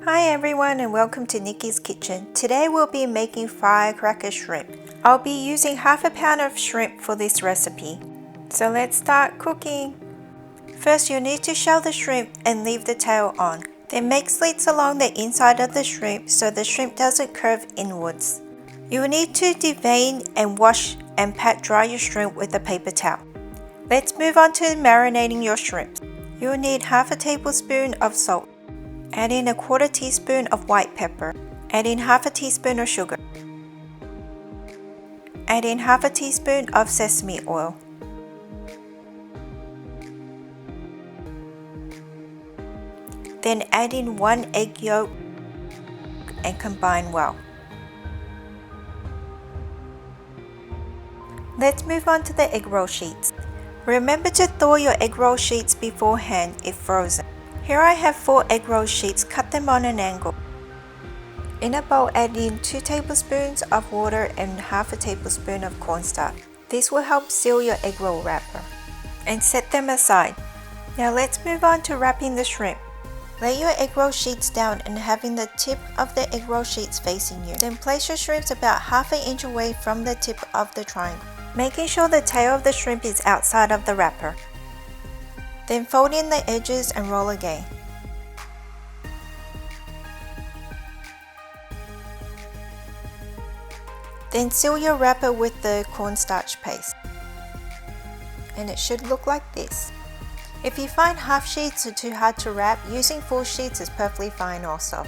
Hi everyone and welcome to Nikki's Kitchen. Today we'll be making firecracker shrimp. I'll be using half a pound of shrimp for this recipe. So let's start cooking. First you'll need to shell the shrimp and leave the tail on. Then make slits along the inside of the shrimp so the shrimp doesn't curve inwards. You will need to devein and wash and pat dry your shrimp with a paper towel. Let's move on to marinating your shrimp. You will need half a tablespoon of salt. Add in a quarter teaspoon of white pepper. Add in half a teaspoon of sugar. Add in half a teaspoon of sesame oil. Then add in 1 egg yolk and combine well. Let's move on to the egg roll sheets. Remember to thaw your egg roll sheets beforehand if frozen. Here I have 4 egg roll sheets, cut them on an angle. In a bowl add in 2 tablespoons of water and half a tablespoon of cornstarch. This will help seal your egg roll wrapper. And set them aside. Now let's move on to wrapping the shrimp. Lay your egg roll sheets down and having the tip of the egg roll sheets facing you. Then place your shrimps about half an inch away from the tip of the triangle, making sure the tail of the shrimp is outside of the wrapper. Then fold in the edges and roll again. Then seal your wrapper with the cornstarch paste. And it should look like this. If you find half sheets are too hard to wrap, using full sheets is perfectly fine also.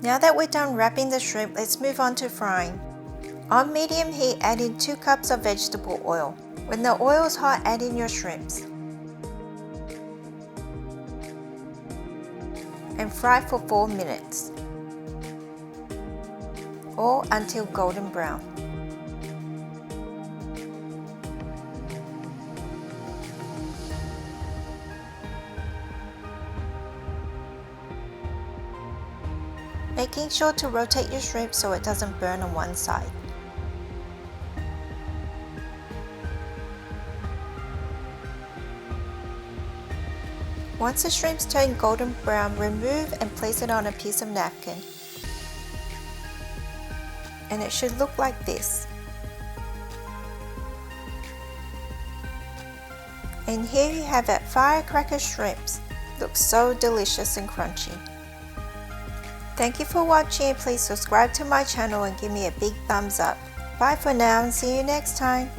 Now that we're done wrapping the shrimp, let's move on to frying. On medium heat, add in 2 cups of vegetable oil. When the oil is hot, add in your shrimps. And fry for 4 minutes. Or until golden brown. Making sure to rotate your shrimp so it doesn't burn on one side. Once the shrimps turn golden brown, remove and place it on a piece of napkin. And it should look like this. And here you have it, firecracker shrimps. Looks so delicious and crunchy. Thank you for watching and please subscribe to my channel and give me a big thumbs up. Bye for now and see you next time.